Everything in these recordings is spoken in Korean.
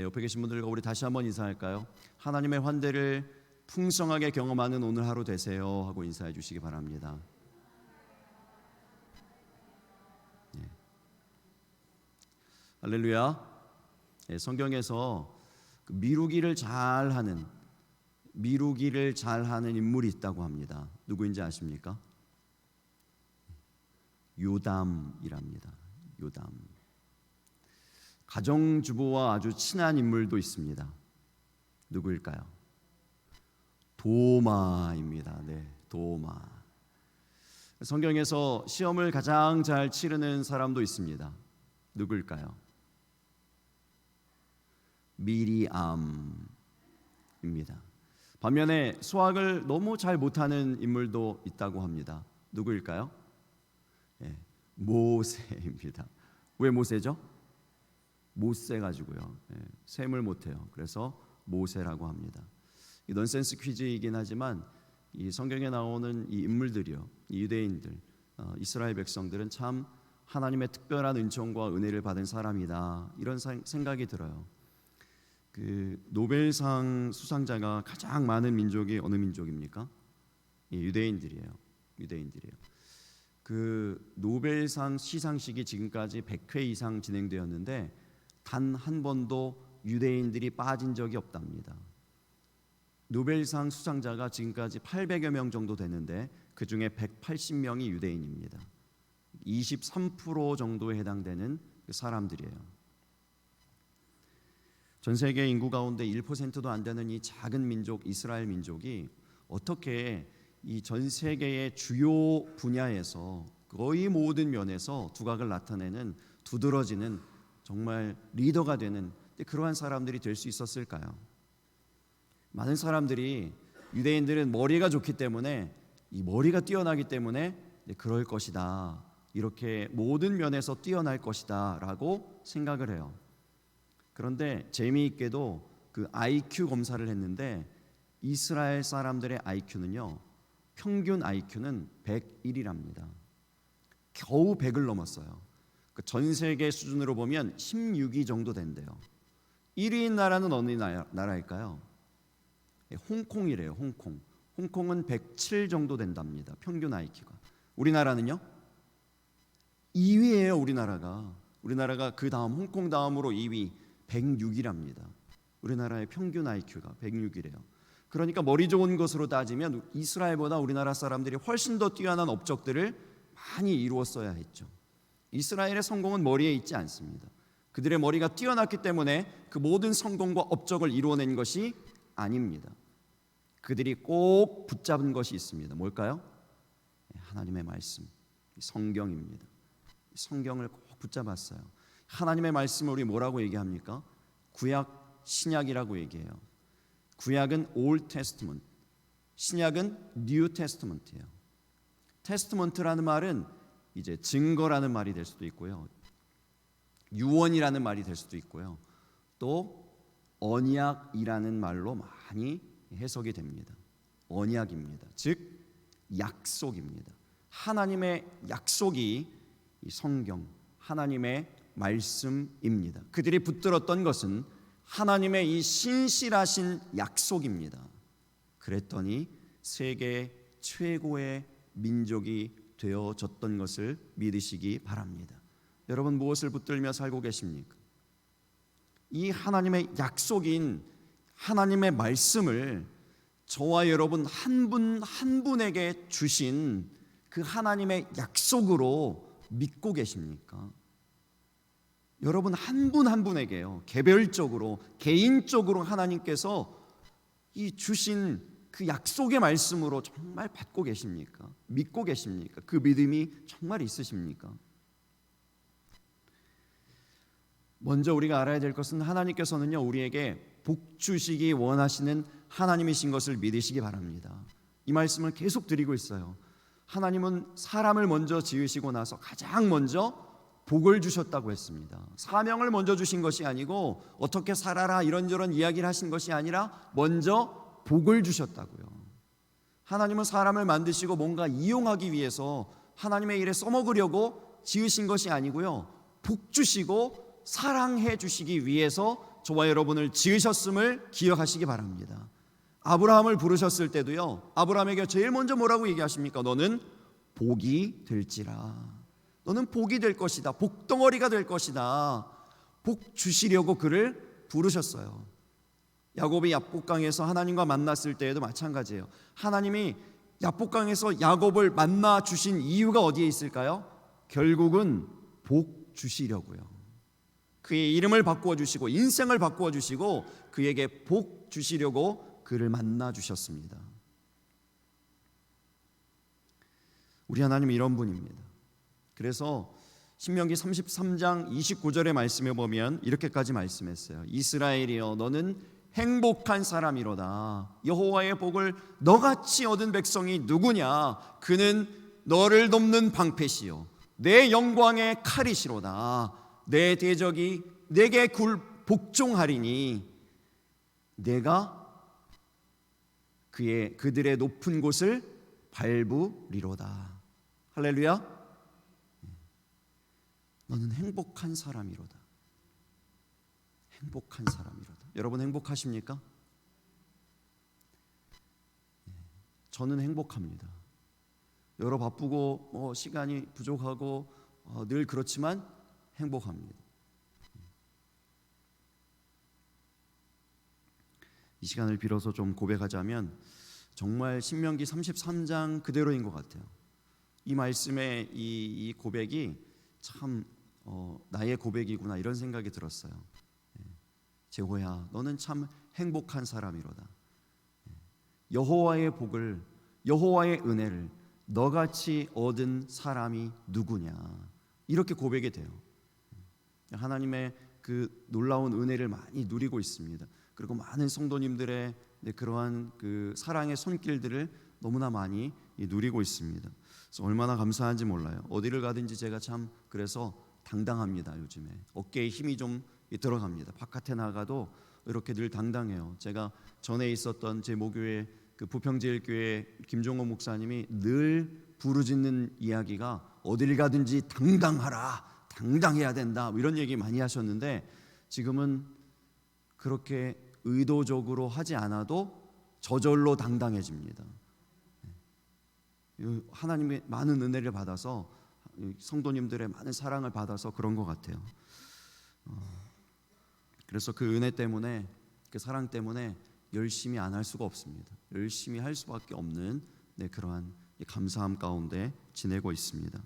옆에 계신 분들과 우리 다시 한번 인사할까요? 하나님의 환대를 풍성하게 경험하는 오늘 하루 되세요 하고 인사해 주시기 바랍니다. 할렐루야. 성경에서 미루기를 잘하는 인물이 있다고 합니다. 누구인지 아십니까? 요담이랍니다. 요담. 가정주부와 아주 친한 인물도 있습니다. 누구일까요? 도마입니다. 도마. 성경에서 시험을 가장 잘 치르는 사람도 있습니다. 누구일까요? 미리암입니다. 반면에 수학을 너무 잘 못하는 인물도 있다고 합니다. 누구일까요? 모세입니다. 왜 모세죠? 못 세가지고요. 셈을 못해요. 그래서 모세라고 합니다. 이 넌센스 퀴즈이긴 하지만 이 성경에 나오는 이 인물들이요, 이 유대인들, 이스라엘 백성들은 참 하나님의 특별한 은총과 은혜를 받은 사람이다, 이런 생각이 들어요. 그 노벨상 수상자가 가장 많은 민족이 어느 민족입니까? 유대인들이에요. 그 노벨상 시상식이 지금까지 100회 이상 진행되었는데 단 한 번도 유대인들이 빠진 적이 없답니다. 노벨상 수상자가 지금까지 800여 명 정도 되는데 그 중에 180명이 유대인입니다. 23% 정도에 해당되는 사람들이에요. 전 세계 인구 가운데 1%도 안 되는 이 작은 민족 이스라엘 민족이 어떻게 이 전 세계의 주요 분야에서 거의 모든 면에서 두각을 나타내는, 두드러지는 정말 리더가 되는 그러한 사람들이 될 수 있었을까요? 많은 사람들이 유대인들은 머리가 좋기 때문에, 이 머리가 뛰어나기 때문에 그럴 것이다, 이렇게 모든 면에서 뛰어날 것이다 라고 생각을 해요. 그런데 재미있게도 그 IQ 검사를 했는데 이스라엘 사람들의 IQ는요, 평균 IQ는 101이랍니다. 겨우 100을 넘었어요. 전 세계 수준으로 보면 16위 정도 된대요. 1위인 나라는 어느 나라일까요? 홍콩이래요. 홍콩은 107 정도 된답니다. 평균 IQ가. 우리나라는요? 2위예요. 우리나라가 그 다음 홍콩 다음으로 2위 106이랍니다. 우리나라의 평균 IQ가 106이래요. 그러니까 머리 좋은 것으로 따지면 이스라엘보다 우리나라 사람들이 훨씬 더 뛰어난 업적들을 많이 이루었어야 했죠. 이스라엘의 성공은 머리에 있지 않습니다. 그들의 머리가 뛰어났기 때문에 그 모든 성공과 업적을 이루어낸 것이 아닙니다. 그들이 꼭 붙잡은 것이 있습니다. 뭘까요? 하나님의 말씀, 성경입니다. 성경을 꼭 붙잡았어요. 하나님의 말씀을 우리 뭐라고 얘기합니까? 구약, 신약이라고 얘기해요. 구약은 Old Testament, 신약은 New Testament이에요. 테스트먼트라는 말은 이제 증거라는 말이 될 수도 있고요, 유언이라는 말이 될 수도 있고요, 또 언약이라는 말로 많이 해석이 됩니다. 언약입니다. 즉 약속입니다. 하나님의 약속이 이 성경, 하나님의 말씀입니다. 그들이 붙들었던 것은 하나님의 이 신실하신 약속입니다. 그랬더니 세계 최고의 민족이 되어졌던 것을 믿으시기 바랍니다. 여러분, 무엇을 붙들며 살고 계십니까? 이 하나님의 약속인 하나님의 말씀을 저와 여러분 한 분 한 분에게 주신 그 하나님의 약속으로 믿고 계십니까? 여러분 한 분 한 분에게요, 개별적으로, 개인적으로 하나님께서 이 주신 그 약속의 말씀으로 정말 받고 계십니까? 믿고 계십니까? 그 믿음이 정말 있으십니까? 먼저 우리가 알아야 될 것은 하나님께서는요, 우리에게 복 주시기 원하시는 하나님이신 것을 믿으시기 바랍니다. 이 말씀을 계속 드리고 있어요. 하나님은 사람을 먼저 지으시고 나서 가장 먼저 복을 주셨다고 했습니다. 사명을 먼저 주신 것이 아니고 어떻게 살아라 이런저런 이야기를 하신 것이 아니라 먼저 복을 주셨다고요. 하나님은 사람을 만드시고 뭔가 이용하기 위해서 하나님의 일에 써먹으려고 지으신 것이 아니고요, 복 주시고 사랑해 주시기 위해서 저와 여러분을 지으셨음을 기억하시기 바랍니다. 아브라함을 부르셨을 때도요, 아브라함에게 제일 먼저 뭐라고 얘기하십니까? 너는 복이 될지라. 너는 복이 될 것이다. 복덩어리가 될 것이다. 복 주시려고 그를 부르셨어요. 야곱이 야복강에서 하나님과 만났을 때에도 마찬가지예요. 하나님이 야복강에서 야곱을 만나 주신 이유가 어디에 있을까요? 결국은 복 주시려고요. 그의 이름을 바꾸어 주시고 인생을 바꾸어 주시고 그에게 복 주시려고 그를 만나 주셨습니다. 우리 하나님은 이런 분입니다. 그래서 신명기 33장 29절의 말씀에 보면 이렇게까지 말씀했어요. 이스라엘이여 너는 행복한 사람이로다. 여호와의 복을 너같이 얻은 백성이 누구냐? 그는 너를 돕는 방패시요 내 영광의 칼이시로다. 내 대적이 내게 복종하리니 내가 그들의 높은 곳을 밟으리로다. 할렐루야. 너는 행복한 사람이로다. 행복한 사람이로다. 여러분 행복하십니까? 저는 행복합니다. 여러 바쁘고 시간이 부족하고 늘 그렇지만 행복합니다. 이 시간을 빌어서 좀 고백하자면 정말 신명기 33장 그대로인 것 같아요. 이 말씀의 이 고백이 참 나의 고백이구나 이런 생각이 들었어요. 제호야 너는 참 행복한 사람이로다. 여호와의 복을 여호와의 은혜를 너같이 얻은 사람이 누구냐 이렇게 고백이 돼요. 하나님의 그 놀라운 은혜를 많이 누리고 있습니다. 그리고 많은 성도님들의 그러한 그 사랑의 손길들을 너무나 많이 누리고 있습니다. 그래서 얼마나 감사한지 몰라요. 어디를 가든지 제가 참 그래서 당당합니다. 요즘에 어깨에 힘이 좀 들어갑니다. 바깥에 나가도 이렇게 늘 당당해요. 제가 전에 있었던 제 모교회 그 부평제일교회 김종호 목사님이 늘 부르짖는 이야기가 어딜 가든지 당당하라, 당당해야 된다 뭐 이런 얘기 많이 하셨는데 지금은 그렇게 의도적으로 하지 않아도 저절로 당당해집니다. 하나님의 많은 은혜를 받아서 성도님들의 많은 사랑을 받아서 그런 것 같아요. 그래서 그 은혜 때문에 그 사랑 때문에 열심히 안 할 수가 없습니다. 열심히 할 수밖에 없는 그러한 감사함 가운데 지내고 있습니다.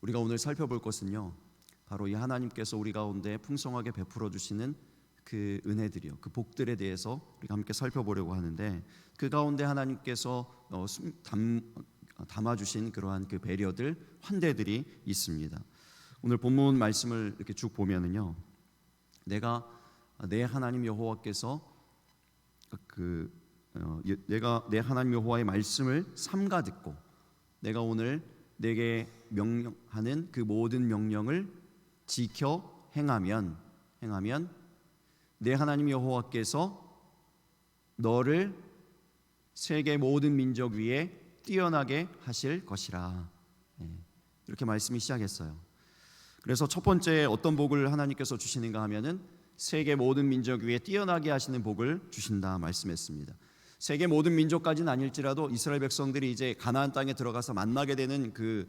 우리가 오늘 살펴볼 것은요 바로 이 하나님께서 우리 가운데 풍성하게 베풀어 주시는 그 은혜들이요 그 복들에 대해서 우리가 함께 살펴보려고 하는데 그 가운데 하나님께서 담아주신 그러한 그 배려들 환대들이 있습니다. 오늘 본문 말씀을 이렇게 쭉 보면은요 내가 내 하나님 여호와께서 내가 내 하나님 여호와의 말씀을 삼가 듣고 내가 오늘 내게 명령하는 그 모든 명령을 지켜 행하면 내 하나님 여호와께서 너를 세계 모든 민족 위에 뛰어나게 하실 것이라. 이렇게 말씀이 시작했어요. 그래서 첫 번째 어떤 복을 하나님께서 주시는가 하면은 세계 모든 민족 위에 뛰어나게 하시는 복을 주신다 말씀했습니다. 세계 모든 민족까지는 아닐지라도 이스라엘 백성들이 이제 가나안 땅에 들어가서 만나게 되는 그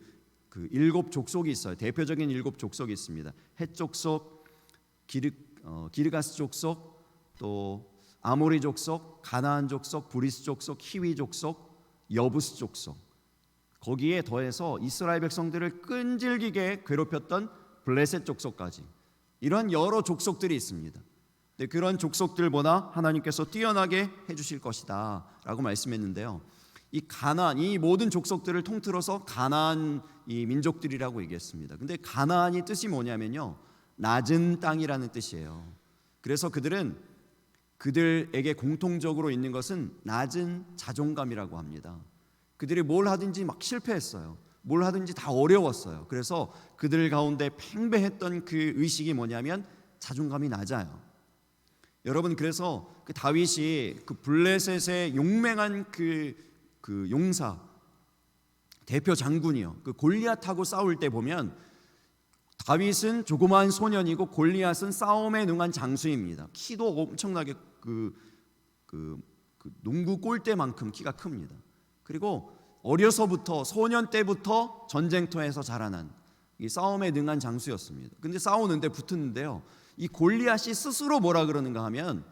일곱 족속이 있어요. 대표적인 일곱 족속이 있습니다. 헷 족속, 기르가스 족속, 또 아모리 족속, 가나안 족속, 브리스 족속, 히위 족속, 여부스 족속. 거기에 더해서 이스라엘 백성들을 끈질기게 괴롭혔던 블레셋 족속까지 이런 여러 족속들이 있습니다. 그런 족속들보다 하나님께서 뛰어나게 해주실 것이다 라고 말씀했는데요 이 가나안, 이 모든 족속들을 통틀어서 가나안 이 민족들이라고 얘기했습니다. 근데 가나안이 뜻이 뭐냐면요 낮은 땅이라는 뜻이에요. 그래서 그들에게 공통적으로 있는 것은 낮은 자존감이라고 합니다. 그들이 뭘 하든지 막 실패했어요. 뭘 하든지 다 어려웠어요. 그래서 그들 가운데 팽배했던 그 의식이 뭐냐면 자존감이 낮아요. 여러분 그래서 그 다윗이 그 블레셋의 용맹한 그 용사 대표 장군이요. 그 골리앗하고 싸울 때 보면 다윗은 조그마한 소년이고 골리앗은 싸움에 능한 장수입니다. 키도 엄청나게 그 농구 골대만큼 키가 큽니다. 그리고 어려서부터 소년 때부터 전쟁터에서 자라난 이 싸움에 능한 장수였습니다. 근데 싸우는데 붙었는데요, 이 골리앗이 스스로 뭐라 그러는가 하면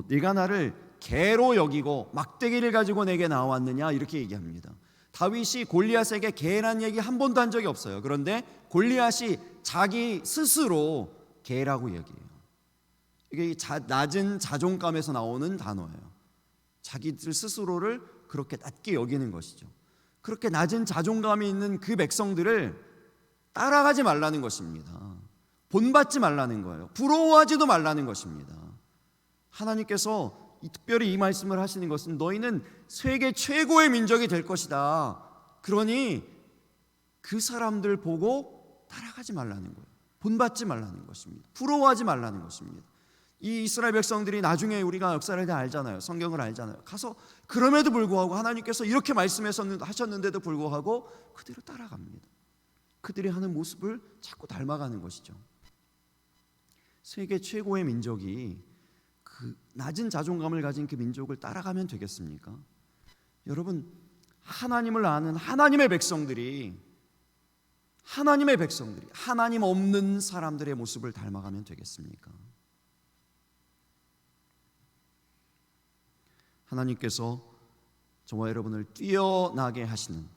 네가 나를 개로 여기고 막대기를 가지고 내게 나왔느냐 이렇게 얘기합니다. 다윗이 골리앗에게 개란 얘기 한 번도 한 적이 없어요. 그런데 골리앗이 자기 스스로 개라고 얘기해요. 이게 낮은 자존감에서 나오는 단어예요. 자기들 스스로를 그렇게 낮게 여기는 것이죠. 그렇게 낮은 자존감이 있는 그 백성들을 따라가지 말라는 것입니다. 본받지 말라는 거예요. 부러워하지도 말라는 것입니다. 하나님께서 특별히 이 말씀을 하시는 것은 너희는 세계 최고의 민족이 될 것이다. 그러니 그 사람들 보고 따라가지 말라는 거예요. 본받지 말라는 것입니다. 부러워하지 말라는 것입니다. 이 이스라엘 백성들이 나중에 우리가 역사를 다 알잖아요. 성경을 알잖아요. 가서 그럼에도 불구하고 하나님께서 이렇게 말씀하셨는데도 불구하고 그대로 따라갑니다. 그들이 하는 모습을 자꾸 닮아가는 것이죠. 세계 최고의 민족이 그 낮은 자존감을 가진 그 민족을 따라가면 되겠습니까? 여러분, 하나님을 아는 하나님의 백성들이 하나님 없는 사람들의 모습을 닮아가면 되겠습니까? 하나님께서 저와 여러분을 뛰어나게 하시는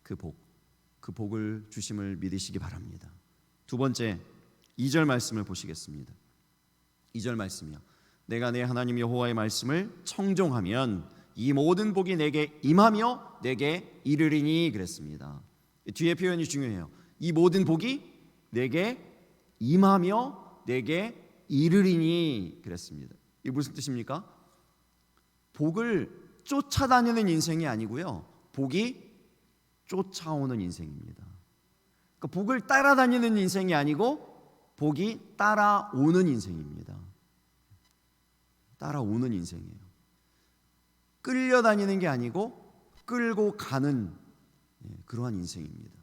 그 복을 주심을 믿으시기 바랍니다. 두 번째, 2절 말씀을 보시겠습니다. 2절 말씀이요. 내가 내 하나님 여호와의 말씀을 청종하면 이 모든 복이 내게 임하며 내게 이르리니 그랬습니다. 뒤에 표현이 중요해요. 이 모든 복이 내게 임하며 내게 이르리니 그랬습니다. 이게 무슨 뜻입니까? 복을 쫓아다니는 인생이 아니고요, 복이 쫓아오는 인생입니다. 그러니까 복을 따라다니는 인생이 아니고 복이 따라오는 인생입니다. 따라오는 인생이에요. 끌려다니는 게 아니고 끌고 가는 그러한 인생입니다.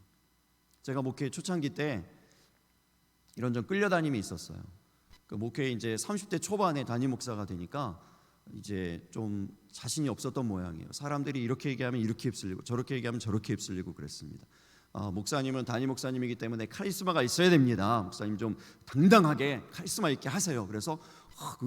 제가 목회 초창기 때 이런 좀 끌려다님이 있었어요. 그 목회 이제 30대 초반에 담임 목사가 되니까 이제 좀 자신이 없었던 모양이에요. 사람들이 이렇게 얘기하면 이렇게 휩쓸리고 저렇게 얘기하면 저렇게 휩쓸리고 그랬습니다. 목사님은 담임 목사님이기 때문에 카리스마가 있어야 됩니다. 목사님 좀 당당하게 카리스마 있게 하세요. 그래서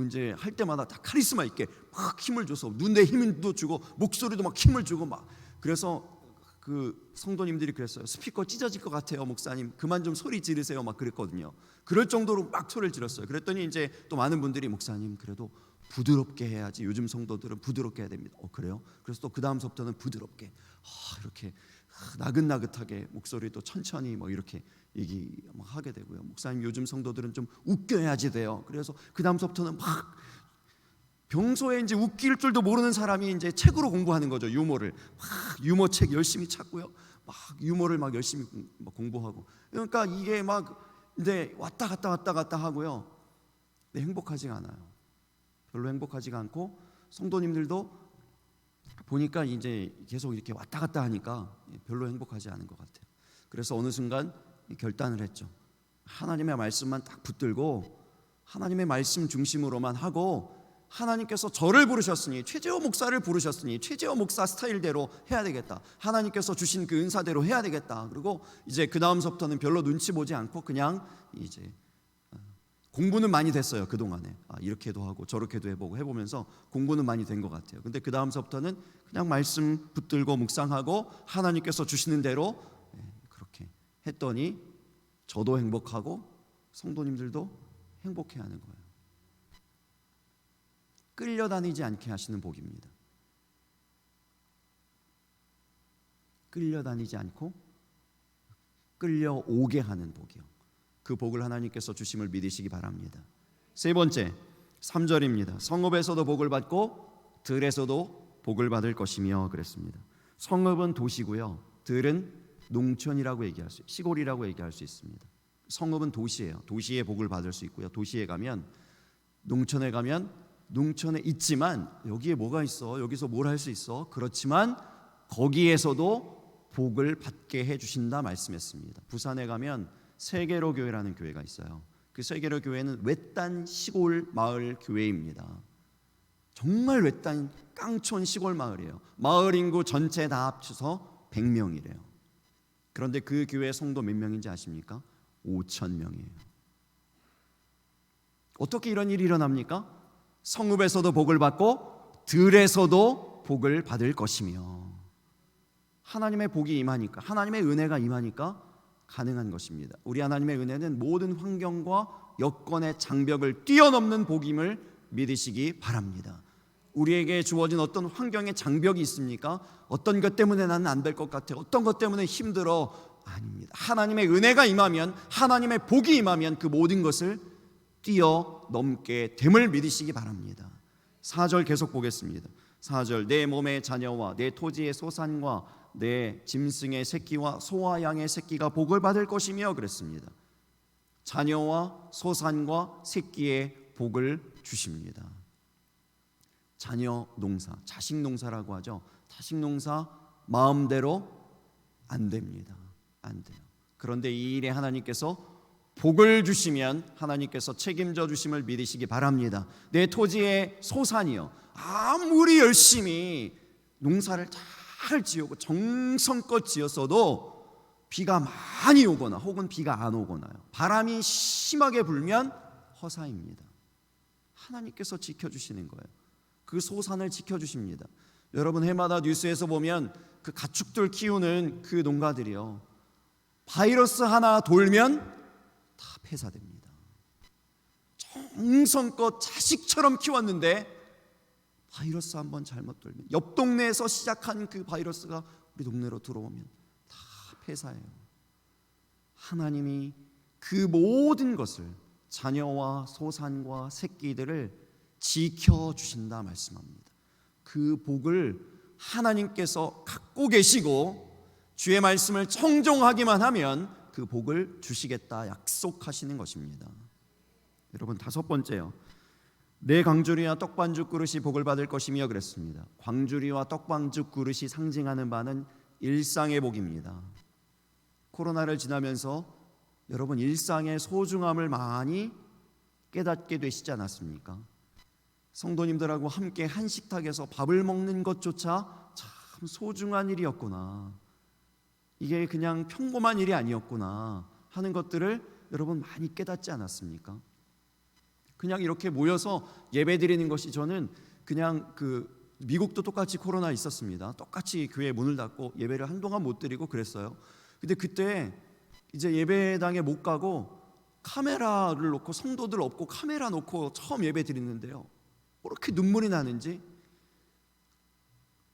이제 할 때마다 다 카리스마 있게 막 힘을 줘서 눈에 힘도 주고 목소리도 막 힘을 주고 막, 그래서 그 성도님들이 그랬어요. 스피커 찢어질 것 같아요, 목사님. 그만 좀 소리 지르세요. 막 그랬거든요. 그럴 정도로 막 소리를 질렀어요. 그랬더니 이제 또 많은 분들이 목사님 그래도 부드럽게 해야지. 요즘 성도들은 부드럽게 해야 됩니다. 그래요? 그래서 또 그 다음서부터는 부드럽게 이렇게 나긋나긋하게 목소리도 천천히 뭐 이렇게 얘기하게 되고요. 목사님 요즘 성도들은 좀 웃겨야지 돼요. 그래서 그 다음서부터는 막 평소에 이제 웃길 줄도 모르는 사람이 이제 책으로 공부하는 거죠. 유머를 막 유머 책 열심히 찾고요. 막 유머를 막 열심히 공부하고. 그러니까 이게 막 이제 왔다 갔다 하고요. 근데 행복하지가 않아요. 별로 행복하지가 않고 성도님들도 보니까 이제 계속 이렇게 왔다 갔다 하니까 별로 행복하지 않은 것 같아요. 그래서 어느 순간 결단을 했죠. 하나님의 말씀만 딱 붙들고 하나님의 말씀 중심으로만 하고, 하나님께서 저를 부르셨으니, 최재호 목사를 부르셨으니 최재호 목사 스타일대로 해야 되겠다. 하나님께서 주신 그 은사대로 해야 되겠다. 그리고 이제 그 다음서부터는 별로 눈치 보지 않고 그냥 이제 공부는 많이 됐어요. 그동안에 이렇게도 하고 저렇게도 해보고 해보면서 공부는 많이 된 것 같아요. 근데 그 다음서부터는 그냥 말씀 붙들고 묵상하고 하나님께서 주시는 대로 그렇게 했더니 저도 행복하고 성도님들도 행복해하는 거예요. 끌려다니지 않게 하시는 복입니다. 끌려다니지 않고 끌려오게 하는 복이요. 그 복을 하나님께서 주심을 믿으시기 바랍니다. 세 번째, 3절입니다. 성읍에서도 복을 받고 들에서도 복을 받을 것이며 그랬습니다. 성읍은 도시고요, 들은 농촌이라고 얘기할 수, 시골이라고 얘기할 수 있습니다. 성읍은 도시예요. 도시에 복을 받을 수 있고요. 도시에 가면, 농촌에 가면 농촌에 있지만 여기에 뭐가 있어? 여기서 뭘 할 수 있어? 그렇지만 거기에서도 복을 받게 해주신다 말씀했습니다. 부산에 가면 세계로 교회라는 교회가 있어요. 그 세계로 교회는 외딴 시골 마을 교회입니다. 정말 외딴 깡촌 시골 마을이에요. 마을 인구 전체 다 합쳐서 100명이래요. 그런데 그 교회 성도 몇 명인지 아십니까? 5,000명이에요. 어떻게 이런 일이 일어납니까? 성읍에서도 복을 받고 들에서도 복을 받을 것이며, 하나님의 복이 임하니까, 하나님의 은혜가 임하니까 가능한 것입니다. 우리 하나님의 은혜는 모든 환경과 여건의 장벽을 뛰어넘는 복임을 믿으시기 바랍니다. 우리에게 주어진 어떤 환경의 장벽이 있습니까? 어떤 것 때문에 나는 안 될 것 같아, 어떤 것 때문에 힘들어. 아닙니다. 하나님의 은혜가 임하면, 하나님의 복이 임하면 그 모든 것을 뛰어넘게 됨을 믿으시기 바랍니다. 4절 계속 보겠습니다. 4절, 내 몸의 자녀와 내 토지의 소산과 내 짐승의 새끼와 소와 양의 새끼가 복을 받을 것이며 그랬습니다. 자녀와 소산과 새끼의 복을 주십니다. 자녀 농사, 자식 농사라고 하죠. 자식 농사 마음대로 안 됩니다. 안 돼요. 그런데 이 일에 하나님께서 복을 주시면 하나님께서 책임져 주심을 믿으시기 바랍니다. 내 토지의 소산이요, 아무리 열심히 농사를 잘 지었고 정성껏 지었어도 비가 많이 오거나 혹은 비가 안 오거나요, 바람이 심하게 불면 허사입니다. 하나님께서 지켜주시는 거예요. 그 소산을 지켜주십니다. 여러분, 해마다 뉴스에서 보면 그 가축들 키우는 그 농가들이요, 바이러스 하나 돌면 다 폐사됩니다. 정성껏 자식처럼 키웠는데 바이러스 한번 잘못 돌면, 옆 동네에서 시작한 그 바이러스가 우리 동네로 들어오면 다 폐사예요. 하나님이 그 모든 것을, 자녀와 소산과 새끼들을 지켜주신다 말씀합니다. 그 복을 하나님께서 갖고 계시고 주의 말씀을 청종하기만 하면 그 복을 주시겠다 약속하시는 것입니다. 여러분, 5번째요, 내 광주리와 떡반죽 그릇이 복을 받을 것이며 그랬습니다. 광주리와 떡반죽 그릇이 상징하는 바는 일상의 복입니다. 코로나를 지나면서 여러분, 일상의 소중함을 많이 깨닫게 되시지 않았습니까? 성도님들하고 함께 한 식탁에서 밥을 먹는 것조차 참 소중한 일이었구나, 이게 그냥 평범한 일이 아니었구나 하는 것들을 여러분 많이 깨닫지 않았습니까? 그냥 이렇게 모여서 예배 드리는 것이, 저는 그냥 미국도 똑같이 코로나 있었습니다. 똑같이 교회 문을 닫고 예배를 한동안 못 드리고 그랬어요. 근데 그때 이제 예배당에 못 가고 카메라를 놓고, 성도들 없고 카메라 놓고 처음 예배 드리는데요, 그렇게 눈물이 나는지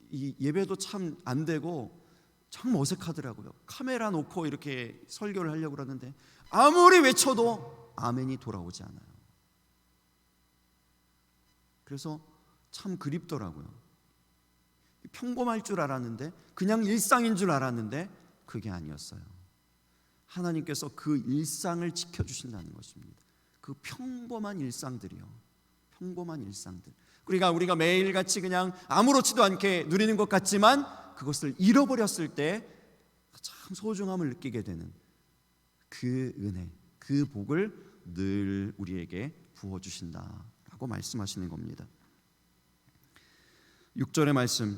이 예배도 참 안 되고 참 어색하더라고요. 카메라 놓고 이렇게 설교를 하려고 그러는데 아무리 외쳐도 아멘이 돌아오지 않아요. 그래서 참 그립더라고요. 평범할 줄 알았는데, 그냥 일상인 줄 알았는데 그게 아니었어요. 하나님께서 그 일상을 지켜주신다는 것입니다. 그 평범한 일상들이요, 평범한 일상들. 우리가 매일같이 그냥 아무렇지도 않게 누리는 것 같지만 그것을 잃어버렸을 때 참 소중함을 느끼게 되는 그 은혜, 그 복을 늘 우리에게 부어주신다라고 말씀하시는 겁니다. 6절의 말씀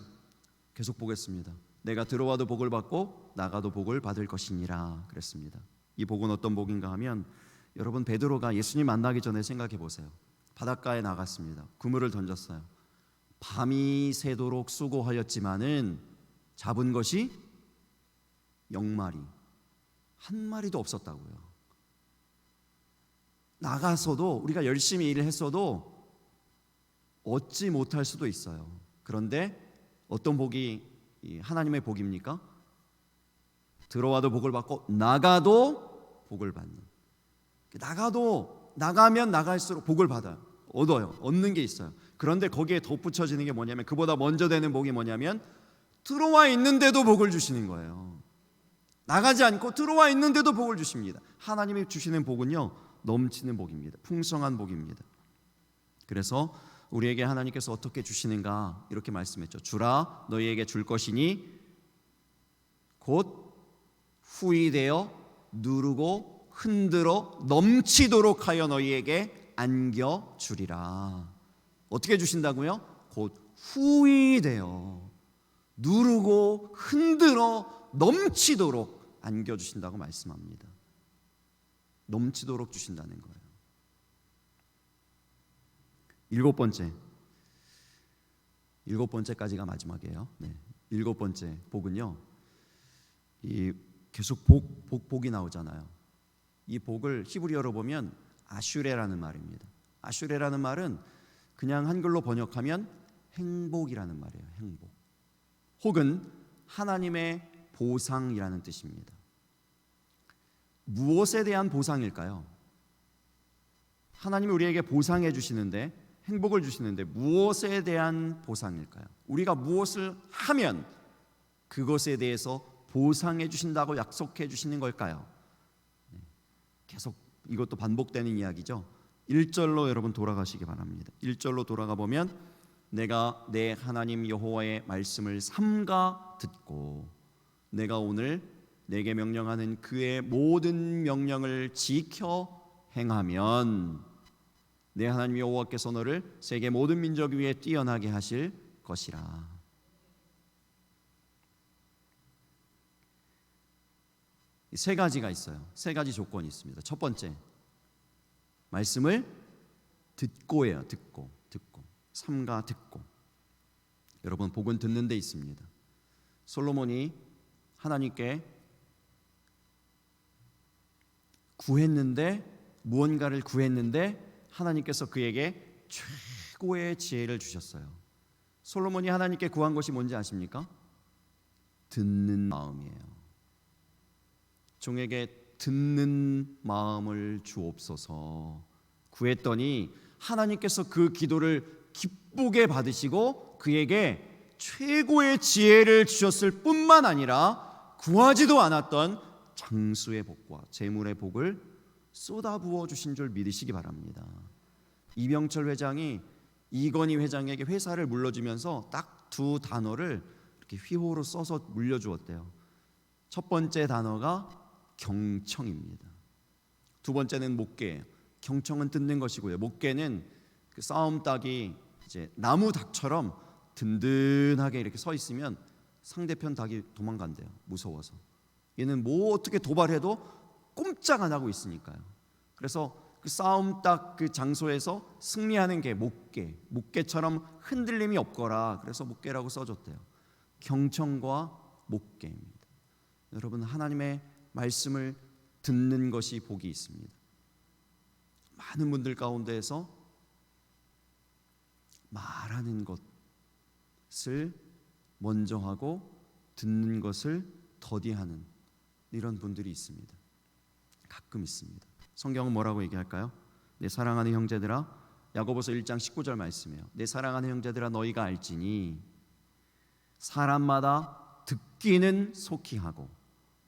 계속 보겠습니다. 내가 들어와도 복을 받고 나가도 복을 받을 것이니라 그랬습니다. 이 복은 어떤 복인가 하면, 여러분, 베드로가 예수님 만나기 전에 생각해 보세요. 바닷가에 나갔습니다. 그물을 던졌어요. 밤이 새도록 수고하였지만은 잡은 것이 0마리, 한 마리도 없었다고요. 나가서도 우리가 열심히 일을 했어도 얻지 못할 수도 있어요. 그런데 어떤 복이 하나님의 복입니까? 들어와도 복을 받고 나가도 복을 받는. 나가면 나갈수록 복을 받아요. 얻는 게 있어요. 그런데 거기에 덧붙여지는 게 뭐냐면, 그보다 먼저 되는 복이 뭐냐면, 들어와 있는데도 복을 주시는 거예요. 나가지 않고 들어와 있는데도 복을 주십니다. 하나님이 주시는 복은요, 넘치는 복입니다. 풍성한 복입니다. 그래서 우리에게 하나님께서 어떻게 주시는가 이렇게 말씀했죠. 주라 너희에게 줄 것이니 곧 후이되어 누르고 흔들어 넘치도록 하여 너희에게 안겨주리라. 어떻게 주신다고요? 곧 후이되어 누르고 흔들어 넘치도록 안겨주신다고 말씀합니다. 넘치도록 주신다는 거예요. 일곱 번째까지가 마지막이에요. 네. 일곱 번째 복은요, 이 계속 복이 나오잖아요. 이 복을 히브리어로 보면 아슈레라는 말입니다. 아슈레라는 말은 그냥 한글로 번역하면 행복이라는 말이에요. 행복. 혹은 하나님의 보상이라는 뜻입니다. 무엇에 대한 보상일까요? 하나님이 우리에게 보상해 주시는데, 행복을 주시는데 무엇에 대한 보상일까요? 우리가 무엇을 하면 그것에 대해서 보상해 주신다고 약속해 주시는 걸까요? 계속 이것도 반복되는 이야기죠. 1절로 여러분 돌아가시기 바랍니다. 1절로 돌아가 보면 내가 내 하나님 여호와의 말씀을 삼가 듣고 내가 오늘 내게 명령하는 그의 모든 명령을 지켜 행하면 내 하나님 여호와께서 너를 세계 모든 민족 위에 뛰어나게 하실 것이라. 세 가지가 있어요. 세 가지 조건이 있습니다. 첫 번째, 말씀을 듣고예요. 듣고 삼가 듣고. 여러분, 복은 듣는 데 있습니다. 솔로몬이 하나님께 무언가를 구했는데 하나님께서 그에게 최고의 지혜를 주셨어요. 솔로몬이 하나님께 구한 것이 뭔지 아십니까? 듣는 마음이에요. 종에게 듣는 마음을 주옵소서 구했더니 하나님께서 그 기도를 기쁘게 받으시고 그에게 최고의 지혜를 주셨을 뿐만 아니라 구하지도 않았던 장수의 복과 재물의 복을 쏟아부어 주신 줄 믿으시기 바랍니다. 이병철 회장이 이건희 회장에게 회사를 물려주면서 딱 두 단어를 이렇게 휘호로 써서 물려주었대요. 첫 번째 단어가 경청입니다. 두 번째는 목계예요. 경청은 듣는 것이고요. 목계는 그 싸움닭이 이제 나무 닭처럼 든든하게 이렇게 서 있으면 상대편 닭이 도망간대요. 무서워서. 얘는 뭐 어떻게 도발해도 꼼짝 안 하고 있으니까요. 그래서 그 싸움닭 그 장소에서 승리하는 게 목계처럼 흔들림이 없거라. 그래서 목계라고 써줬대요. 경청과 목계입니다. 여러분, 하나님의 말씀을 듣는 것이 복이 있습니다. 많은 분들 가운데에서 말하는 것을 먼저 하고 듣는 것을 더디하는 이런 분들이 있습니다. 가끔 있습니다. 성경은 뭐라고 얘기할까요? 내 사랑하는 형제들아, 야고보서 1장 19절 말씀이에요. 내 사랑하는 형제들아, 너희가 알지니 사람마다 듣기는 속히 하고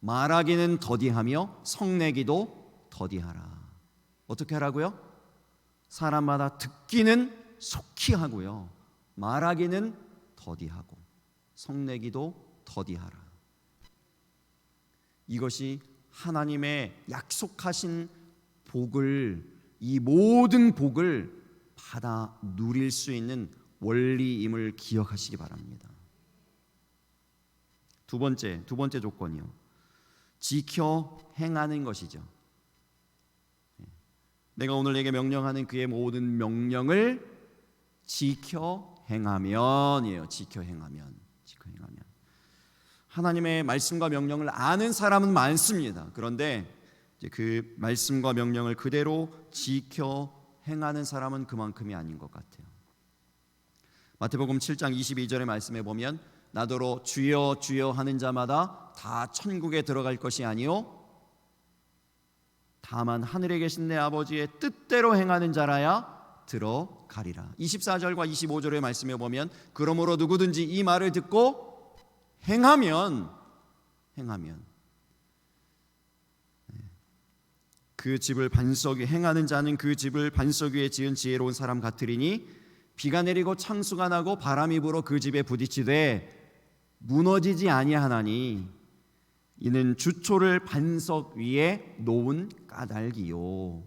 말하기는 더디하며 성내기도 더디하라. 어떻게 하라고요? 사람마다 듣기는 속히 하고요, 말하기는 더디하고 성내기도 더디하라. 이것이 하나님의 약속하신 복을, 이 모든 복을 받아 누릴 수 있는 원리임을 기억하시기 바랍니다. 두 번째 조건이요, 지켜 행하는 것이죠. 내가 오늘 내게 명령하는 그의 모든 명령을 지켜 행하면이에요. 지켜 행하면. 하나님의 말씀과 명령을 아는 사람은 많습니다. 그런데 이제 그 말씀과 명령을 그대로 지켜 행하는 사람은 그만큼이 아닌 것 같아요. 마태복음 7장 22절의 말씀에 보면 나더러 주여 주여 하는 자마다 다 천국에 들어갈 것이 아니요 다만 하늘에 계신 내 아버지의 뜻대로 행하는 자라야 들어가리라. 24절과 25절의 말씀에 보면 그러므로 누구든지 이 말을 듣고 행하면 그 집을 반석 위에 행하는 자는 그 집을 반석 위에 지은 지혜로운 사람 같으리니 비가 내리고 창수가 나고 바람이 불어 그 집에 부딪히되 무너지지 아니하나니 이는 주초를 반석 위에 놓은 까닭이요.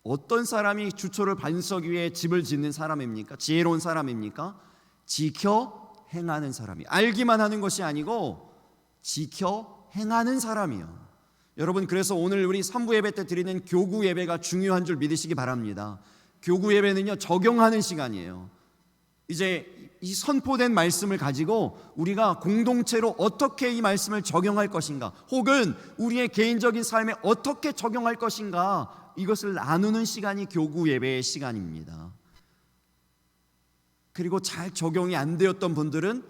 어떤 사람이 주초를 반석 위에 집을 짓는 사람입니까? 지혜로운 사람입니까? 지켜 행하는 사람이, 알기만 하는 것이 아니고 지켜 행하는 사람이요. 여러분, 그래서 오늘 우리 3부 예배 때 드리는 교구 예배가 중요한 줄 믿으시기 바랍니다. 교구 예배는요, 적용하는 시간이에요. 이제 이 선포된 말씀을 가지고 우리가 공동체로 어떻게 이 말씀을 적용할 것인가, 혹은 우리의 개인적인 삶에 어떻게 적용할 것인가, 이것을 나누는 시간이 교구 예배의 시간입니다. 그리고 잘 적용이 안 되었던 분들은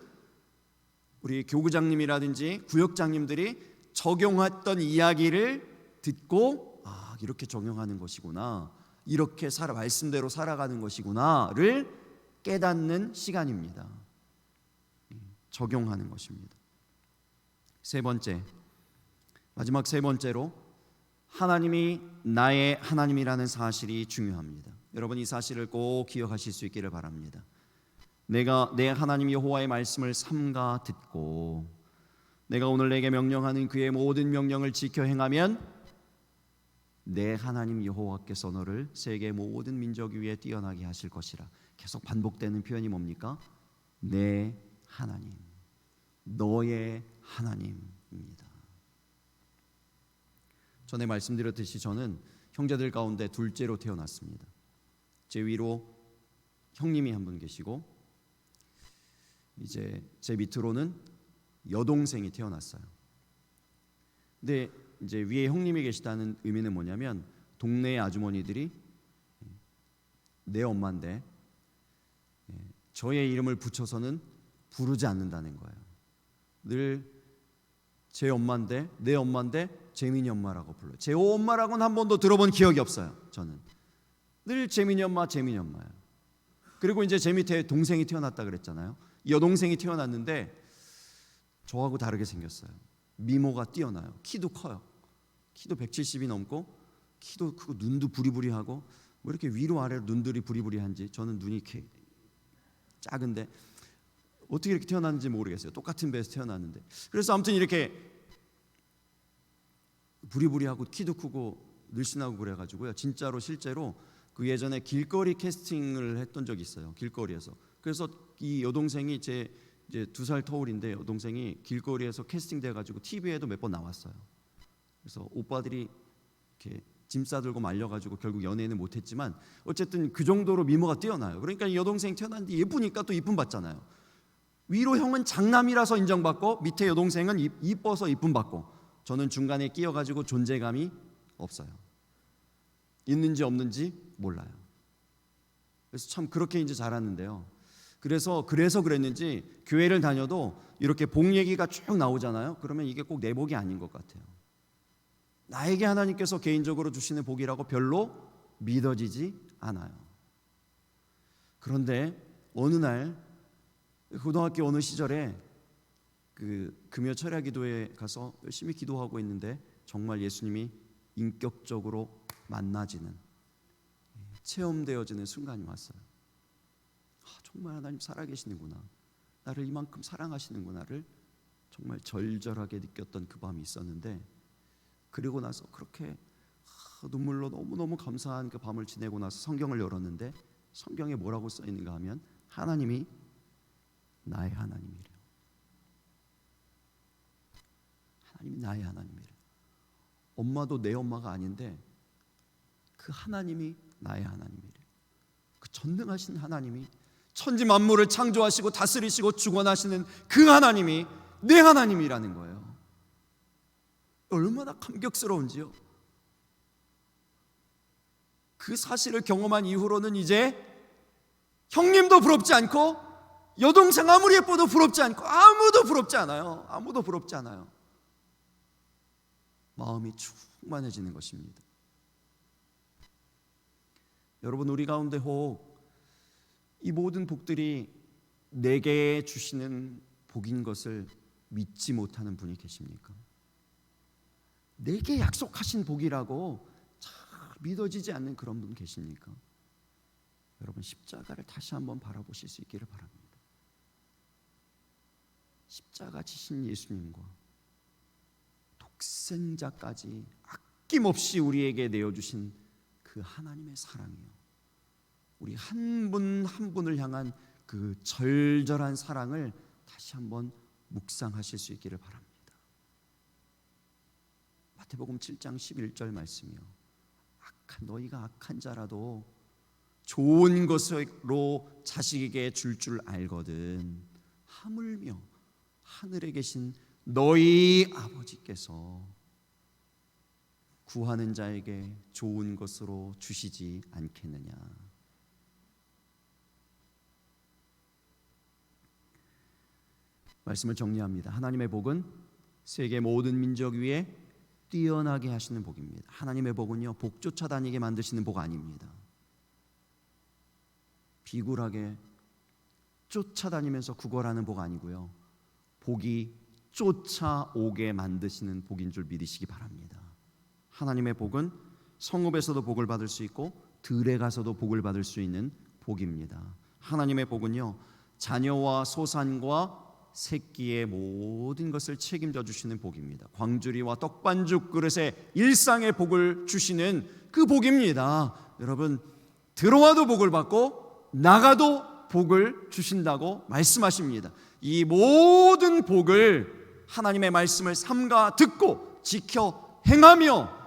우리 교구장님이라든지 구역장님들이 적용했던 이야기를 듣고, 이렇게 적용하는 것이구나, 이렇게 말씀대로 살아가는 것이구나를 깨닫는 시간입니다. 적용하는 것입니다. 마지막 세 번째로 하나님이 나의 하나님이라는 사실이 중요합니다. 여러분, 이 사실을 꼭 기억하실 수 있기를 바랍니다. 내가 내 하나님 여호와의 말씀을 삼가 듣고 내가 오늘 내게 명령하는 그의 모든 명령을 지켜 행하면 내 하나님 여호와께서 너를 세계 모든 민족 위에 뛰어나게 하실 것이라. 계속 반복되는 표현이 뭡니까? 내 하나님, 너의 하나님입니다. 전에 말씀드렸듯이 저는 형제들 가운데 둘째로 태어났습니다. 제 위로 형님이 한 분 계시고 이제 제 밑으로는 여동생이 태어났어요. 근데 이제 위에 형님이 계시다는 의미는 뭐냐면, 동네의 아주머니들이 내 엄마인데 저의 이름을 붙여서는 부르지 않는다는 거예요. 늘 제 엄마인데, 내 엄마인데 재민이 엄마라고 불러요. 제 엄마라고는 한 번도 들어본 기억이 없어요. 저는 늘 재민이 엄마, 재민이 엄마예요. 그리고 이제 제 밑에 동생이 태어났다 그랬잖아요. 여동생이 태어났는데 저하고 다르게 생겼어요. 미모가 뛰어나요. 키도 커요. 키도 170이 넘고 키도 크고 눈도 부리부리하고, 뭐 이렇게 위로 아래로 눈들이 부리부리한지, 저는 눈이 이렇게 작은데 어떻게 이렇게 태어났는지 모르겠어요. 똑같은 배에서 태어났는데. 그래서 아무튼 이렇게 부리부리하고 키도 크고 늘씬하고 그래가지고요, 진짜로 실제로 그 예전에 길거리 캐스팅을 했던 적이 있어요. 길거리에서. 그래서 이 여동생이 제 이제 2살 터울인데, 여동생이 길거리에서 캐스팅 돼가지고 TV에도 몇 번 나왔어요. 그래서 오빠들이 이렇게 짐 싸들고 말려가지고 결국 연애는 못했지만 어쨌든 그 정도로 미모가 뛰어나요. 그러니까 이 여동생이 태어났는데 예쁘니까 또 이쁨 받잖아요. 위로 형은 장남이라서 인정받고 밑에 여동생은 이뻐서 이쁨 받고, 저는 중간에 끼어가지고 존재감이 없어요. 있는지 없는지 몰라요. 그래서 참 그렇게 이제 자랐는데요. 그래서 그랬는지 교회를 다녀도 이렇게 복 얘기가 쭉 나오잖아요. 그러면 이게 꼭 내 복이 아닌 것 같아요. 나에게 하나님께서 개인적으로 주시는 복이라고 별로 믿어지지 않아요. 그런데 어느 날 고등학교 어느 시절에 그 금요 철야 기도에 가서 열심히 기도하고 있는데 정말 예수님이 인격적으로 만나지는, 체험되어지는 순간이 왔어요. 정말 하나님 살아계시는구나, 나를 이만큼 사랑하시는구나를 정말 절절하게 느꼈던 그 밤이 있었는데, 그리고 나서 그렇게 눈물로 너무너무 감사한 그 밤을 지내고 나서 성경을 열었는데, 성경에 뭐라고 써 있는가 하면 하나님이 나의 하나님이래요. 하나님이 나의 하나님이래요. 엄마도 내 엄마가 아닌데 그 하나님이 나의 하나님이래요. 그 전능하신 하나님이, 천지 만물을 창조하시고 다스리시고 주관하시는 그 하나님이 내 하나님이라는 거예요. 얼마나 감격스러운지요. 그 사실을 경험한 이후로는 이제 형님도 부럽지 않고 여동생 아무리 예뻐도 부럽지 않고, 아무도 부럽지 않아요. 아무도 부럽지 않아요. 마음이 충만해지는 것입니다. 여러분, 우리 가운데 혹 이 모든 복들이 내게 주시는 복인 것을 믿지 못하는 분이 계십니까? 내게 약속하신 복이라고 잘 믿어지지 않는 그런 분 계십니까? 여러분, 십자가를 다시 한번 바라보실 수 있기를 바랍니다. 십자가 지신 예수님과 독생자까지 아낌없이 우리에게 내어주신 그 하나님의 사랑이요, 우리 한 분 한 분을 향한 그 절절한 사랑을 다시 한번 묵상하실 수 있기를 바랍니다. 마태복음 7장 11절 말씀이요, 너희가 악한 자라도 좋은 것으로 자식에게 줄 알거든 하물며 하늘에 계신 너희 아버지께서 구하는 자에게 좋은 것으로 주시지 않겠느냐. 말씀을 정리합니다. 하나님의 복은 세계 모든 민족 위에 뛰어나게 하시는 복입니다. 하나님의 복은요, 복 쫓아다니게 만드시는 복 아닙니다. 비굴하게 쫓아다니면서 구걸하는 복 아니고요, 복이 쫓아오게 만드시는 복인 줄 믿으시기 바랍니다. 하나님의 복은 성읍에서도 복을 받을 수 있고 들에 가서도 복을 받을 수 있는 복입니다. 하나님의 복은요, 자녀와 소산과 새끼의 모든 것을 책임져 주시는 복입니다. 광주리와 떡반죽 그릇에 일상의 복을 주시는 그 복입니다. 여러분, 들어와도 복을 받고 나가도 복을 주신다고 말씀하십니다. 이 모든 복을 하나님의 말씀을 삼가 듣고 지켜 행하며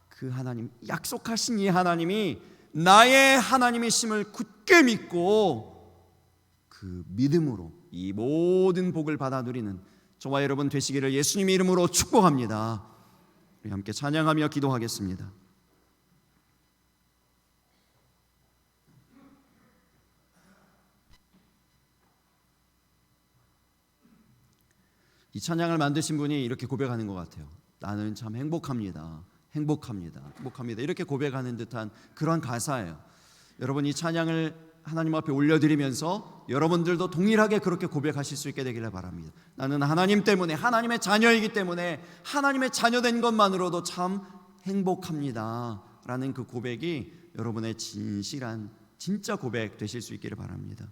그 하나님, 약속하신 이 하나님이 나의 하나님이심을 굳게 믿고 그 믿음으로 이 모든 복을 받아 누리는 저와 여러분 되시기를 예수님의 이름으로 축복합니다. 우리 함께 찬양하며 기도하겠습니다. 이 찬양을 만드신 분이 이렇게 고백하는 것 같아요. 나는 참 행복합니다. 행복합니다. 행복합니다. 이렇게 고백하는 듯한 그런 가사예요. 여러분, 이 찬양을 하나님 앞에 올려드리면서 여러분들도 동일하게 그렇게 고백하실 수 있게 되기를 바랍니다. 나는 하나님 때문에, 하나님의 자녀이기 때문에, 하나님의 자녀된 것만으로도 참 행복합니다 라는 그 고백이 여러분의 진실한 진짜 고백 되실 수 있기를 바랍니다.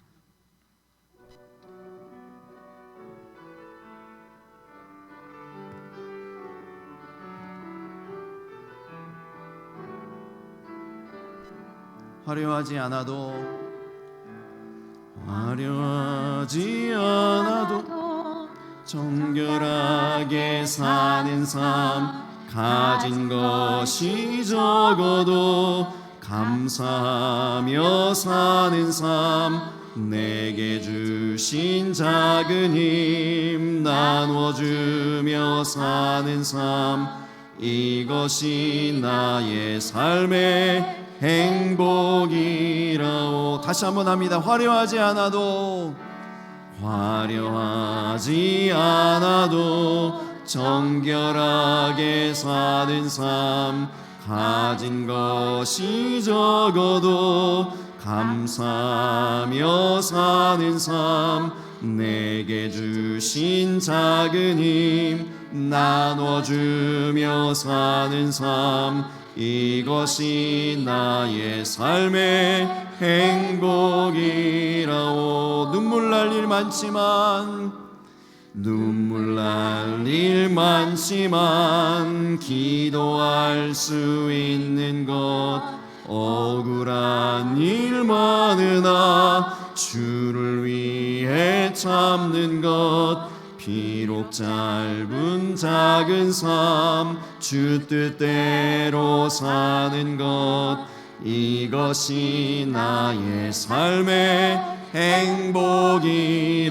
화려하지 않아도 정결하게 사는 삶, 가진 것이 적어도 감사하며 사는 삶, 내게 주신 작은 힘 나눠주며 사는 삶, 이것이 나의 삶의 행복이라오. 다시 한번 합니다. 화려하지 않아도 정결하게 사는 삶, 가진 것이 적어도 감사하며 사는 삶, 내게 주신 작은 힘 나눠주며 사는 삶, 이것이 나의 삶의 행복이라오. 눈물 날 일 많지만 기도할 수 있는 것, 억울한 일 많으나 주를 위해 참는 것, 비록 짧은 작은 삶 주 뜻대로 사는 것, 이것이 나의 삶의 행복이라오.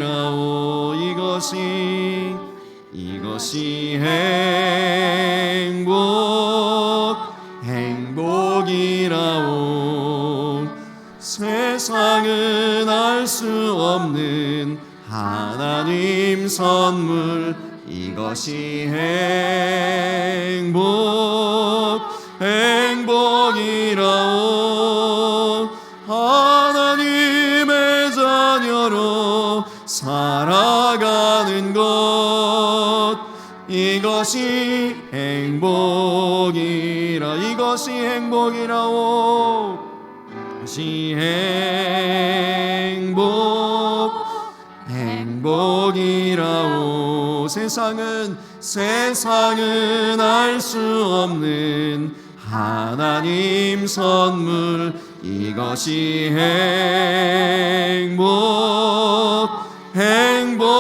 이것이 행복이라오. 세상은 알 수 없는 하나님 선물, 이것이 행복이라오. 하나님의 자녀로 살아가는 것, 이것이 행복이라오. 이것이 행복이라오. 행복이라오. 세상은 알 수 없는 하나님 선물, 이것이 행복이라오.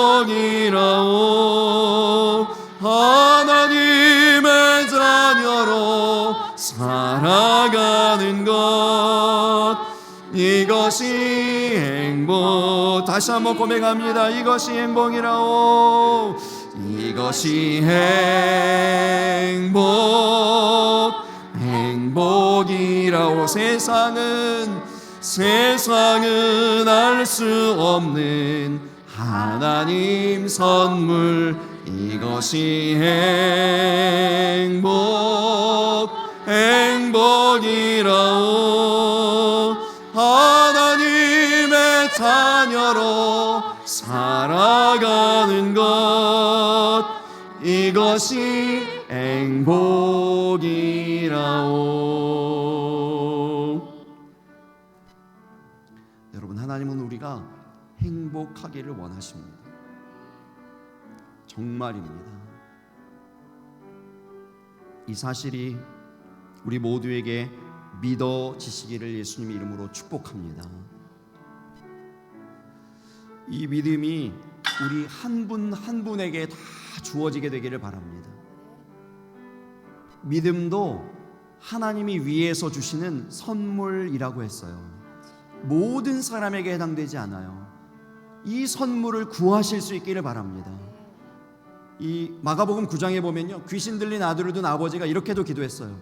하나님의 자녀로 살아가는 것, 이것이 행복. 다시 한번 고백합니다. 이것이 행복이라오. 이것이 행복이라오. 세상은 알 수 없는 하나님 선물, 이것이 행복이라오. 하나님의 자녀로 살아가는 것, 이것이 행복이라오. 여러분, 하나님은 우리가 행복하기를 원하십니다. 정말입니다. 이 사실이 우리 모두에게 믿어지시기를 예수님의 이름으로 축복합니다. 이 믿음이 우리 한 분 한 분에게 다 주어지게 되기를 바랍니다. 믿음도 하나님이 위에서 주시는 선물이라고 했어요. 모든 사람에게 해당되지 않아요. 이 선물을 구하실 수 있기를 바랍니다. 이 마가복음 9장에 보면요, 귀신 들린 아들을 둔 아버지가 이렇게도 기도했어요.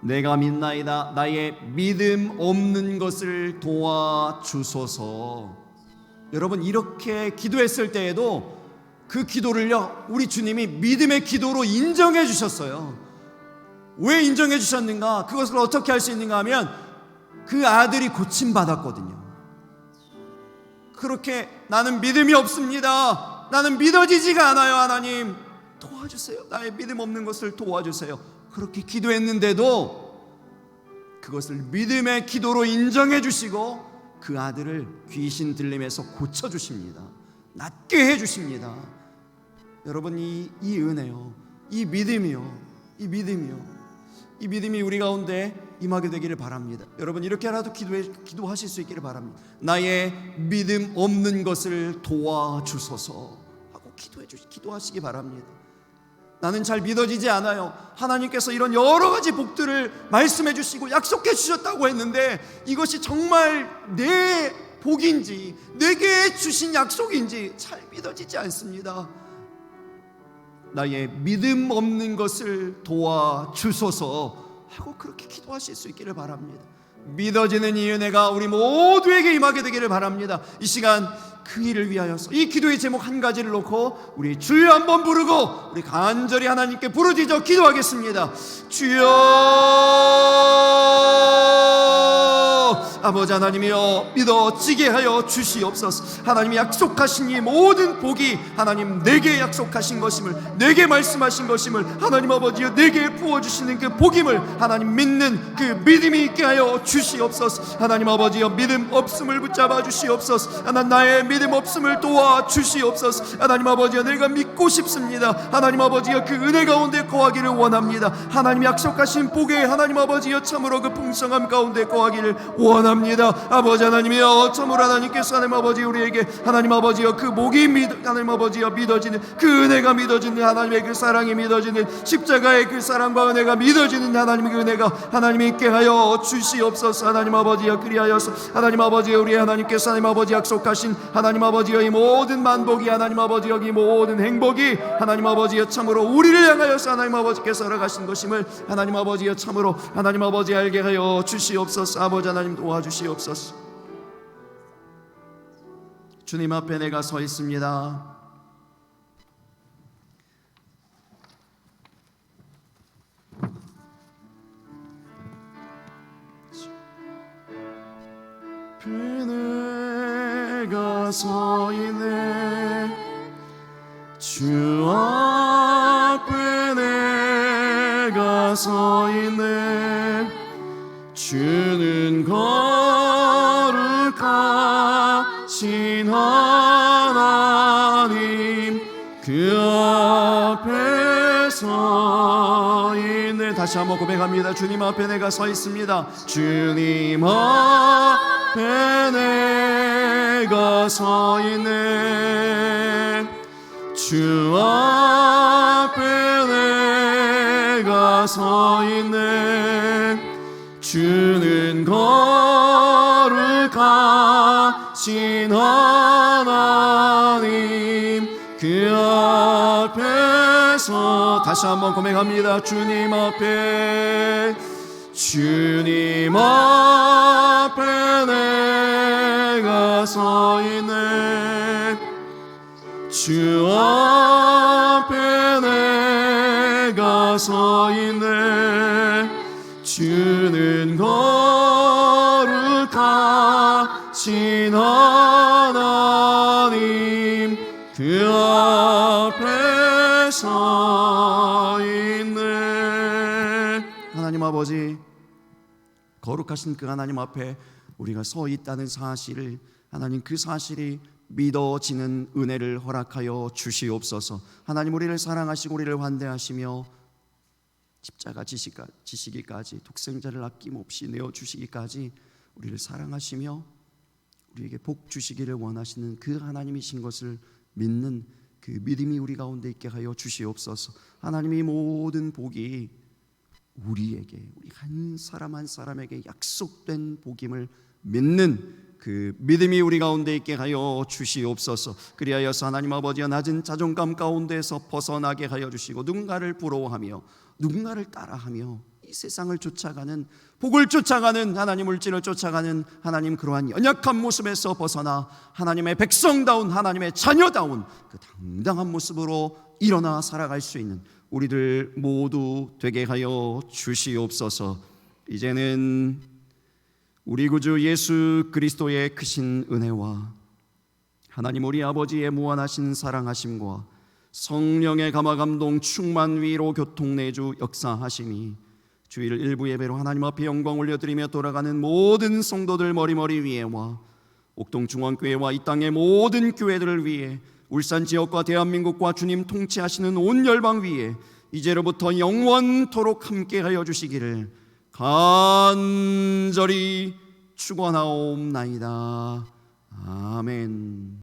내가 믿나이다. 나의 믿음 없는 것을 도와주소서. 여러분, 이렇게 기도했을 때에도 그 기도를요, 우리 주님이 믿음의 기도로 인정해 주셨어요. 왜 인정해 주셨는가? 그것을 어떻게 할 수 있는가 하면 그 아들이 고침받았거든요. 그렇게 나는 믿음이 없습니다. 나는 믿어지지가 않아요. 하나님 도와주세요. 나의 믿음 없는 것을 도와주세요. 그렇게 기도했는데도 그것을 믿음의 기도로 인정해 주시고 그 아들을 귀신 들림에서 고쳐주십니다. 낫게 해주십니다. 여러분, 이 은혜요, 이 믿음이 우리 가운데 임하게 되기를 바랍니다. 여러분, 이렇게라도 기도하실 수 있기를 바랍니다. 나의 믿음 없는 것을 도와주소서 하고 기도하시기 바랍니다. 나는 잘 믿어지지 않아요. 하나님께서 이런 여러 가지 복들을 말씀해 주시고 약속해 주셨다고 했는데 이것이 정말 내 복인지 내게 주신 약속인지 잘 믿어지지 않습니다. 나의 믿음 없는 것을 도와주소서 하고 그렇게 기도하실 수 있기를 바랍니다. 믿어지는 이 은혜가 우리 모두에게 임하게 되기를 바랍니다. 이 시간 그 일을 위하여서 이 기도의 제목 한 가지를 놓고 우리 주여 한번 부르고 우리 간절히 하나님께 부르짖어 기도하겠습니다. 주여, 아버지 하나님이여, 믿어지게 하여 주시옵소서. 하나님이 약속하신 이 모든 복이 하나님 내게 약속하신 것임을, 내게 말씀하신 것임을, 하나님 아버지여 내게 부어주시는 그 복임을 하나님 믿는 그 믿음이 있게 하여 주시옵소서. 하나님 아버지여, 믿음 없음을 붙잡아 주시옵소서. 하나님, 나의 믿음 없음을 도와 주시옵소서. 하나님 아버지여, 내가 믿고 싶습니다. 하나님 아버지여, 그 은혜 가운데 거하기를 원합니다. 하나님 약속하신 복에 하나님 아버지여 참으로 그 풍성함 가운데 거하기를 원합니다. 아버지 하나님이여, 참으로 하나님께서 하나님 아버지 우리에게 하나님 아버지여 그 복이 하나님 아버지여 믿어지는 그 은혜가 믿어지는 하나님의 그 사랑이 믿어지는 십자가의 그 사랑과 은혜가 믿어지는 하나님의 그 은혜가 하나님 있게 하여 주시옵소서. 하나님 아버지여, 그리하여서 하나님 아버지여 우리 하나님께서 하나님 아버지 약속하신 하나님 아버지여 이 모든 만복이 하나님 아버지여 이 모든 행복이 하나님 아버지여 참으로 우리를 향하여서 하나님 아버지께서 살아가신 것임을 하나님 아버지여 참으로 하나님 아버지 알게 하여 주시옵소서. 아버지 하나님 도와주시옵소서. 주님 앞에 내가 서 있습니다. 내가 서 있네. 주 앞에 내가 서 있네. 주는 거룩하신 하나님, 다시 한번 고백합니다. 주님 앞에 내가 서 있습니다. 주님 앞에 내가 서 있네. 주 앞에 내가 서 있네. 주는 거룩하신 하나님 그 앞에서 다시 한번 고백합니다. 주님 앞에 내가 서 있네. 주 앞에 내가 서 있네. 주는 거룩하신 하나님 그 앞에 서 있네. 하나님 아버지, 거룩하신 그 하나님 앞에 우리가 서 있다는 사실을, 하나님 그 사실이 믿어지는 은혜를 허락하여 주시옵소서. 하나님 우리를 사랑하시고 우리를 환대하시며 십자가 지시기까지 독생자를 아낌없이 내어주시기까지 우리를 사랑하시며 우리에게 복 주시기를 원하시는 그 하나님이신 것을 믿는 그 믿음이 우리 가운데 있게 하여 주시옵소서. 하나님의 모든 복이 우리에게, 우리 한 사람 한 사람에게 약속된 복임을 믿는 그 믿음이 우리 가운데 있게 하여 주시옵소서. 그리하여서 하나님 아버지와 낮은 자존감 가운데서 벗어나게 하여 주시고 누군가를 부러워하며 누군가를 따라하며 이 세상을 쫓아가는, 복을 쫓아가는, 하나님 물질을 쫓아가는 하나님 그러한 연약한 모습에서 벗어나 하나님의 백성다운, 하나님의 자녀다운 그 당당한 모습으로 일어나 살아갈 수 있는 우리들 모두 되게 하여 주시옵소서. 이제는 우리 구주 예수 그리스도의 크신 은혜와 하나님 우리 아버지의 무한하신 사랑하심과 성령의 감화감동 충만 위로 교통내주 역사하심이 주일 일부 예배로 하나님 앞에 영광 올려드리며 돌아가는 모든 성도들 머리머리 위에와 옥동중앙교회와 이 땅의 모든 교회들을 위해 울산 지역과 대한민국과 주님 통치하시는 온 열방 위에 이제로부터 영원토록 함께하여 주시기를 간절히 축원하옵나이다. 아멘.